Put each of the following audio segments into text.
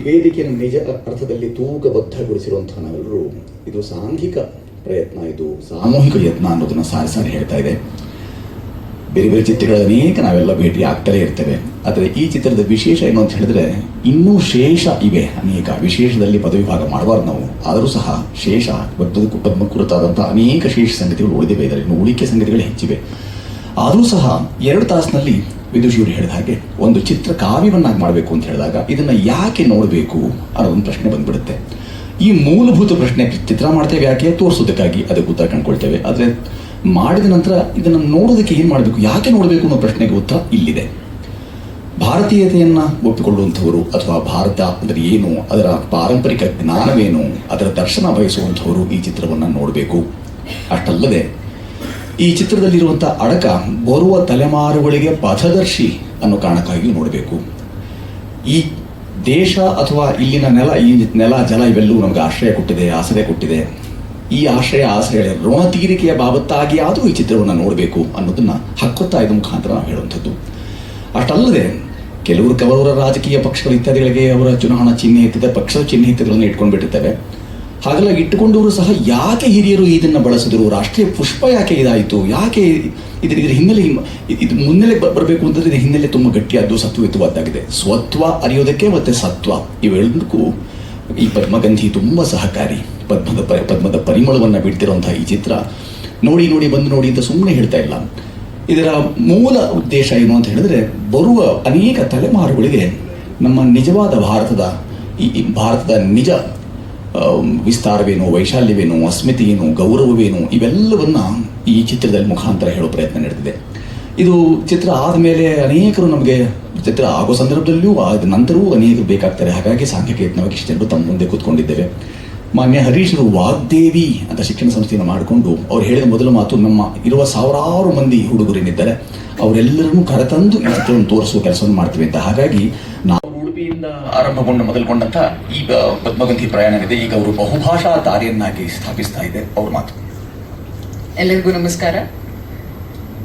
ವೇದಿಕೆಯನ್ನು ನಿಜ ಅರ್ಥದಲ್ಲಿ ತೂಕಬದ್ಧಗೊಳಿಸಿರುವಂತಹ ನಾವೆಲ್ಲರೂ ಇದು ಸಾಂಘಿಕ ಪ್ರಯತ್ನ, ಇದು ಸಾಮೂಹಿಕ ಯತ್ನ ಅನ್ನೋದನ್ನ ಸಾರಿ ಸಾರಿ ಹೇಳ್ತಾ ಇದೆ. ಬೇರೆ ಬೇರೆ ಚಿತ್ರಗಳ ಅನೇಕ ನಾವೆಲ್ಲ ಭೇಟಿ ಆಗ್ತಲೇ ಇರ್ತೇವೆ. ಆದರೆ ಈ ಚಿತ್ರದ ವಿಶೇಷ ಏನು ಅಂತ ಹೇಳಿದ್ರೆ, ಇನ್ನೂ ಶೇಷ ಇವೆ ಅನೇಕ. ವಿಶೇಷದಲ್ಲಿ ಪದವಿಭಾಗ ಮಾಡಬಾರ್ದು ನಾವು, ಆದರೂ ಸಹ ಶೇಷ ಪದ್ಮ ಕುರಿತಾದಂತಹ ಅನೇಕ ಶೇಷ ಸಂಗತಿಗಳು ಉಳಿದಿವೆ. ಇದರಲ್ಲಿ ಇನ್ನು ಉಳಿಕೆ ಸಂಗತಿಗಳು ಹೆಚ್ಚಿವೆ. ಆದರೂ ಸಹ 2 ತಾಸಿನಲ್ಲಿ ವಿದುಷಿಯವರು ಹೇಳಿದ ಹಾಗೆ ಒಂದು ಚಿತ್ರ ಕಾವ್ಯವನ್ನಾಗಿ ಮಾಡಬೇಕು ಅಂತ ಹೇಳಿದಾಗ ಇದನ್ನ ಯಾಕೆ ನೋಡಬೇಕು ಅನ್ನೋದೊಂದು ಪ್ರಶ್ನೆ ಬಂದ್ಬಿಡುತ್ತೆ. ಈ ಮೂಲಭೂತ ಪ್ರಶ್ನೆ, ಚಿತ್ರ ಮಾಡ್ತೇವೆ ಯಾಕೆ, ತೋರಿಸೋದಕ್ಕಾಗಿ, ಅದಕ್ಕೆ ಉತ್ತರ ಕಂಡುಕೊಳ್ತೇವೆ. ಆದರೆ ಮಾಡಿದ ನಂತರ ಇದನ್ನು ನೋಡೋದಕ್ಕೆ ಏನು ಮಾಡಬೇಕು, ಯಾಕೆ ನೋಡಬೇಕು ಅನ್ನೋ ಪ್ರಶ್ನೆಗೆ ಉತ್ತರ ಇಲ್ಲಿದೆ. ಭಾರತೀಯತೆಯನ್ನು ಒಪ್ಪಿಕೊಳ್ಳುವಂಥವರು ಅಥವಾ ಭಾರತ ಅಂದರೆ ಏನು, ಅದರ ಪಾರಂಪರಿಕ ಜ್ಞಾನವೇನು, ಅದರ ದರ್ಶನ ಬಯಸುವಂಥವರು ಈ ಚಿತ್ರವನ್ನು ನೋಡಬೇಕು. ಅಷ್ಟಲ್ಲದೆ ಈ ಚಿತ್ರದಲ್ಲಿರುವಂಥ ಅಡಕ ಬರುವ ತಲೆಮಾರುಗಳಿಗೆ ಪಥದರ್ಶಿ ಅನ್ನೋ ಕಾರಣಕ್ಕಾಗಿಯೂ ನೋಡಬೇಕು. ಈ ದೇಶ ಅಥವಾ ಇಲ್ಲಿನ ನೆಲ, ಈ ನೆಲ ಜಲ ಇವೆಲ್ಲವೂ ನಮಗೆ ಆಶ್ರಯ ಕೊಟ್ಟಿದೆ, ಆಶ್ರಯ ಕೊಟ್ಟಿದೆ. ಈ ಆಶ್ರಯಗಳ ಋಣ ತೀರಿಕೆಯ ಬಾಬತ್ತಾಗಿ ಆದರೂ ಈ ಚಿತ್ರವನ್ನು ನೋಡಬೇಕು ಅನ್ನೋದನ್ನ ಹಕ್ಕೊತ್ತಾಯದ ಮುಖಾಂತರ ನಾವು ಹೇಳುವಂಥದ್ದು. ಅಷ್ಟಲ್ಲದೆ ಕೆಲವರ ರಾಜಕೀಯ ಪಕ್ಷಗಳು ಇತ್ಯಾದಿಗಳಿಗೆ ಅವರ ಚುನಾವಣಾ ಚಿಹ್ನೆ ಇರ್ತದೆ, ಪಕ್ಷದ ಚಿಹ್ನೆ ಇತ್ಯಾದಿಗಳನ್ನು ಇಟ್ಕೊಂಡ್ಬಿಟ್ಟಿರ್ತವೆ. ಹಾಗೆಲ್ಲ ಇಟ್ಟುಕೊಂಡವರು ಸಹ ಯಾಕೆ ಹಿರಿಯರು ಇದನ್ನು ಬಳಸಿದ್ರು, ರಾಷ್ಟ್ರೀಯ ಪುಷ್ಪ ಯಾಕೆ ಇದಾಯಿತು, ಯಾಕೆ ಇದರ ಹಿನ್ನೆಲೆ, ಇದು ಮುನ್ನೆಲೆ ಬರಬೇಕು ಅಂತಂದ್ರೆ ಇದರ ಹಿನ್ನೆಲೆ ತುಂಬ ಗಟ್ಟಿಯಾದ್ದು, ಸತ್ವಯುತವಾದ್ದಾಗಿದೆ. ಸ್ವತ್ವ ಅರಿಯೋದಕ್ಕೆ ಮತ್ತೆ ಸತ್ವ ಇವೆಲ್ಲದಕ್ಕೂ ಈ ಪದ್ಮಗಂಧಿ ತುಂಬ ಸಹಕಾರಿ. ಪದ್ಮದ ಪರಿಮಳವನ್ನು ಬಿಡ್ತಿರುವಂತಹ ಈ ಚಿತ್ರ ನೋಡಿ ಅಂತ ಸುಮ್ಮನೆ ಹೇಳ್ತಾ ಇಲ್ಲ. ಇದರ ಮೂಲ ಉದ್ದೇಶ ಏನು ಅಂತ ಹೇಳಿದ್ರೆ, ಬರುವ ಅನೇಕ ತಲೆಮಾರುಗಳಿಗೆ ನಮ್ಮ ನಿಜವಾದ ಭಾರತದ ನಿಜ ವಿಸ್ತಾರವೇನು, ವೈಶಾಲ್ಯವೇನು, ಅಸ್ಮಿತೆ ಏನು, ಗೌರವವೇನು, ಇವೆಲ್ಲವನ್ನ ಈ ಚಿತ್ರದಲ್ಲಿ ಮುಖಾಂತರ ಹೇಳೋ ಪ್ರಯತ್ನ ನಡೆದಿದೆ. ಇದು ಚಿತ್ರ ಆದಮೇಲೆ ಅನೇಕರು ನಮಗೆ ಚಿತ್ರ ಆಗೋ ಸಂದರ್ಭದಲ್ಲಿಯೂ ಆದ ನಂತರವೂ ಅನೇಕರು ಬೇಕಾಗ್ತಾರೆ. ಹಾಗಾಗಿ ಸಾಂಘಿಕ ಯತ್ನವಾಗಿ ಇಷ್ಟು ಜನರು ತಮ್ಮ ಮುಂದೆ ಕೂತ್ಕೊಂಡಿದ್ದೇವೆ. ಮಾನ್ಯ ಹರೀಶರು ವಾಗ್ದೇವಿ ಅಂತ ಶಿಕ್ಷಣ ಸಂಸ್ಥೆಯನ್ನು ಮಾಡಿಕೊಂಡು ಅವ್ರು ಹೇಳಿದ ಮೊದಲ ಮಾತು, ನಮ್ಮ ಇರುವ ಸಾವಿರಾರು ಮಂದಿ ಹುಡುಗರೇನಿದ್ದಾರೆ ಅವರೆಲ್ಲರನ್ನೂ ಕರೆತಂದು ಈ ಚಿತ್ರವನ್ನು ತೋರಿಸುವ ಕೆಲಸವನ್ನು ಮಾಡ್ತೀವಿ ಅಂತ. ಹಾಗಾಗಿ ನಾವು ಉಡುಪಿಯಿಂದ ಮೊದಲುಗೊಂಡಂಥ ಈಗ ಪದ್ಮಗಂಧಿ ಪ್ರಯಾಣ ಇದೆ. ಈಗ ಅವರು ಬಹುಭಾಷಾ ತಾರೆಯನ್ನಾಗಿ ಸ್ಥಾಪಿಸ್ತಾ ಇದೆ. ಅವ್ರ ಮಾತು. ಎಲ್ಲರಿಗೂ ನಮಸ್ಕಾರ.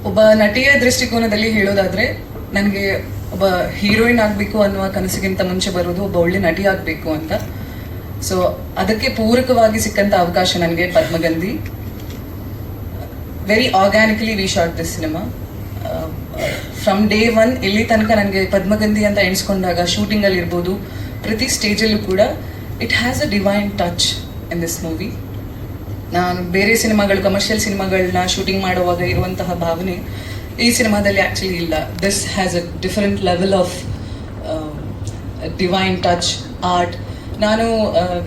ಒಬ್ಬ ನಟಿಯ ದೃಷ್ಟಿಕೋನದಲ್ಲಿ ಹೇಳೋದಾದ್ರೆ, ನನಗೆ ಒಬ್ಬ ಹೀರೋಯಿನ್ ಆಗಬೇಕು ಅನ್ನುವ ಕನಸಿಗಿಂತ ಮುಂಚೆ ಬರೋದು ಒಬ್ಬ ಒಳ್ಳೆ ನಟಿ ಆಗಬೇಕು ಅಂತ. ಸೊ ಅದಕ್ಕೆ ಪೂರಕವಾಗಿ ಸಿಕ್ಕಂತ ಅವಕಾಶ ನನಗೆ Padmagandhi. Very organically we shot this cinema. From day 1 ಇಲ್ಲಿ ತನಕ ನನಗೆ ಪದ್ಮಗಂಧಿ ಅಂತ ಎಣಿಸ್ಕೊಂಡಾಗ ಶೂಟಿಂಗ್ ಅಲ್ಲಿ ಇರ್ಬೋದು, ಪ್ರತಿ ಸ್ಟೇಜಲ್ಲೂ ಕೂಡ it has a divine touch in this movie. ನಾನು ಬೇರೆ ಸಿನಿಮಾಗಳು, ಕಮರ್ಷಿಯಲ್ ಸಿನಿಮಾಗಳನ್ನ ಶೂಟಿಂಗ್ ಮಾಡುವಾಗ ಇರುವಂತಹ ಭಾವನೆ ಈ ಸಿನಿಮಾದಲ್ಲಿ ಆಕ್ಚುಲಿ ಇಲ್ಲ. This has a different level of divine touch, art. ನಾನು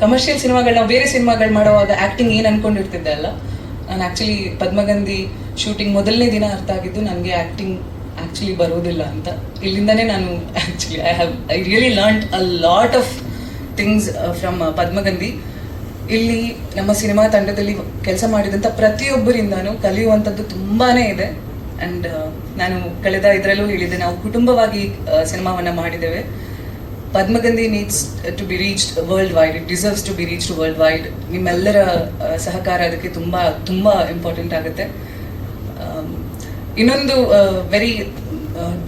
ಕಮರ್ಷಿಯಲ್ ಸಿನಿಮಾಗಳು, ನಾವು ಬೇರೆ ಸಿನಿಮಾಗಳು ಮಾಡುವಾಗ ಆಕ್ಟಿಂಗ್ ಏನು ಅನ್ಕೊಂಡಿರ್ತಿದ್ದೆ ಅಲ್ಲ, ನಾನು ಆಕ್ಚುಲಿ ಪದ್ಮಗಂಧಿ ಶೂಟಿಂಗ್ ಮೊದಲನೇ ದಿನ ಅರ್ಥ ಆಗಿದ್ದು ನನಗೆ ಆಕ್ಟಿಂಗ್ ಆಕ್ಚುಲಿ ಬರೋದಿಲ್ಲ ಅಂತ. ಇಲ್ಲಿಂದನೇ ನಾನು actually I really learned a lot of things from Padmagandhi. ಇಲ್ಲಿ ನಮ್ಮ ಸಿನಿಮಾ ತಂಡದಲ್ಲಿ ಕೆಲಸ ಮಾಡಿದಂಥ ಪ್ರತಿಯೊಬ್ಬರಿಂದಾನು ಕಲಿಯುವಂಥದ್ದು ತುಂಬಾನೇ ಇದೆ. ಅಂಡ್ ನಾನು ಕಳೆದ ಇದರಲ್ಲೂ ಹೇಳಿದ್ದೆ, ನಾವು ಕುಟುಂಬವಾಗಿ ಸಿನಿಮಾವನ್ನ ಮಾಡಿದ್ದೇವೆ. Padmagandhi needs to be reached world wide, it deserves to be reached world wide. ನಿಮ್ಮೆಲ್ಲರ ಸಹಕಾರ ಅದಕ್ಕೆ ತುಂಬಾ ತುಂಬಾ ಇಂಪಾರ್ಟೆಂಟ್ ಆಗುತ್ತೆ. ಇನ್ನೊಂದು very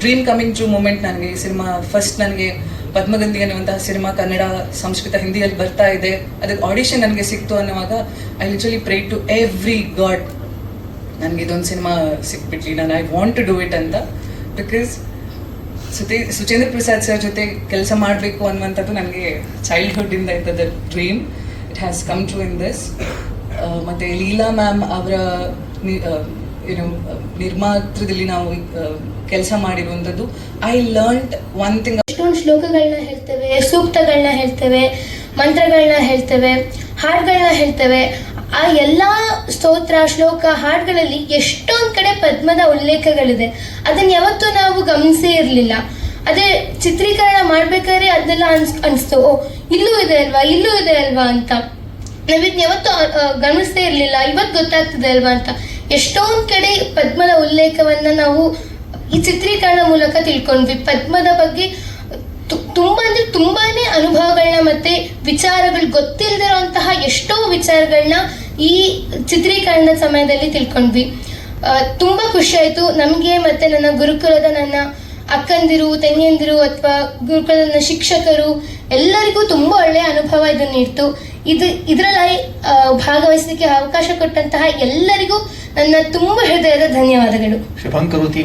dream coming true moment ನನಗೆ ಈ ಸಿನಿಮಾ. ಫಸ್ಟ್ ನನಗೆ ಪದ್ಮಗಂಧಿ ಅನ್ನುವಂತಹ ಸಿನಿಮಾ ಕನ್ನಡ, ಸಂಸ್ಕೃತ, ಹಿಂದಿಯಲ್ಲಿ ಬರ್ತಾ ಇದೆ, ಅದಕ್ಕೆ ಆಡಿಷನ್ ನನಗೆ ಸಿಕ್ತು ಅನ್ನುವಾಗ I literally pray to every god, ನನಗೆ ಇದೊಂದು ಸಿನಿಮಾ ಸಿಕ್ಬಿಟ್ಲಿ, ನಾನು I want to do it ಅಂತ. ಬಿಕಾಸ್ ಸುಚೇಂದ್ರ ಪ್ರಸಾದ್ ಸರ್ ಜೊತೆ ಕೆಲಸ ಮಾಡಬೇಕು ಅನ್ನುವಂಥದ್ದು ನನಗೆ ಚೈಲ್ಡ್ಹುಡ್ ಇಂದ ಇದ್ದದ dream. It has come true in this. ಮತ್ತೆ ಲೀಲಾ ಮ್ಯಾಮ್ ಅವರ ನಿರ್ಮಾತ್ರದಲ್ಲಿ ನಾವು ಕೆಲಸ ಮಾಡಿರುವಂಥದ್ದು. I learned one thing. ಎಷ್ಟೊಂದು ಶ್ಲೋಕಗಳನ್ನ ಹೇಳ್ತೇವೆ, ಸೂಕ್ತಗಳನ್ನ ಹೇಳ್ತೇವೆ, ಮಂತ್ರಗಳನ್ನ ಹೇಳ್ತೇವೆ, ಹಾಡುಗಳನ್ನ ಹೇಳ್ತೇವೆ. ಆ ಎಲ್ಲ ಸ್ತೋತ್ರ, ಶ್ಲೋಕ, ಹಾಡುಗಳಲ್ಲಿ ಎಷ್ಟೊಂದು ಕಡೆ ಪದ್ಮದ ಉಲ್ಲೇಖಗಳಿದೆ. ಅದನ್ನ ಯಾವತ್ತೂ ನಾವು ಗಮನಿಸೇ ಇರಲಿಲ್ಲ. ಅದೇ ಚಿತ್ರೀಕರಣ ಮಾಡ್ಬೇಕಾದ್ರೆ ಅದೆಲ್ಲ ಅನಿಸ್ತು, ಓ ಇಲ್ಲೂ ಇದೆ ಅಲ್ವಾ ಅಂತ. ನಾವಿದ್ನ ಯಾವತ್ತೂ ಗಮನಿಸದೇ ಇರಲಿಲ್ಲ, ಇವತ್ತು ಗೊತ್ತಾಗ್ತದೆ ಅಲ್ವಾ ಅಂತ. ಎಷ್ಟೊಂದು ಕಡೆ ಪದ್ಮದ ಉಲ್ಲೇಖವನ್ನ ನಾವು ಈ ಚಿತ್ರೀಕರಣ ಮೂಲಕ ತಿಳ್ಕೊಂಡ್ವಿ. ಪದ್ಮದ ಬಗ್ಗೆ ತುಂಬಾನೇ ಅನುಭವಗಳನ್ನ ಮತ್ತೆ ವಿಚಾರಗಳು, ಗೊತ್ತಿಲ್ಲದಿರುವಂತಹ ಎಷ್ಟೋ ವಿಚಾರಗಳನ್ನ ಈ ಚಿತ್ರೀಕರಣದ ಸಮಯದಲ್ಲಿ ತಿಳ್ಕೊಂಡ್ವಿ. ತುಂಬಾ ಖುಷಿ ಆಯ್ತು ನಮಗೆ. ಮತ್ತೆ ನನ್ನ ಗುರುಕುಲದ ನನ್ನ ಅಕ್ಕಂದಿರು, ತಂಗಿಯಂದಿರು ಅಥವಾ ಗುರುಕುಲದ ಶಿಕ್ಷಕರು ಎಲ್ಲರಿಗೂ ತುಂಬ ಒಳ್ಳೆಯ ಅನುಭವ ಇದು ನೀಡ್ತು. ಇದರಲ್ಲಿ ಭಾಗವಹಿಸಲಿಕ್ಕೆ ಅವಕಾಶ ಕೊಟ್ಟಂತಹ ಎಲ್ಲರಿಗೂ ನನ್ನ ತುಂಬ ಹೃದಯದ ಧನ್ಯವಾದಗಳು. ಶುಭಂ ಕರೋತಿ.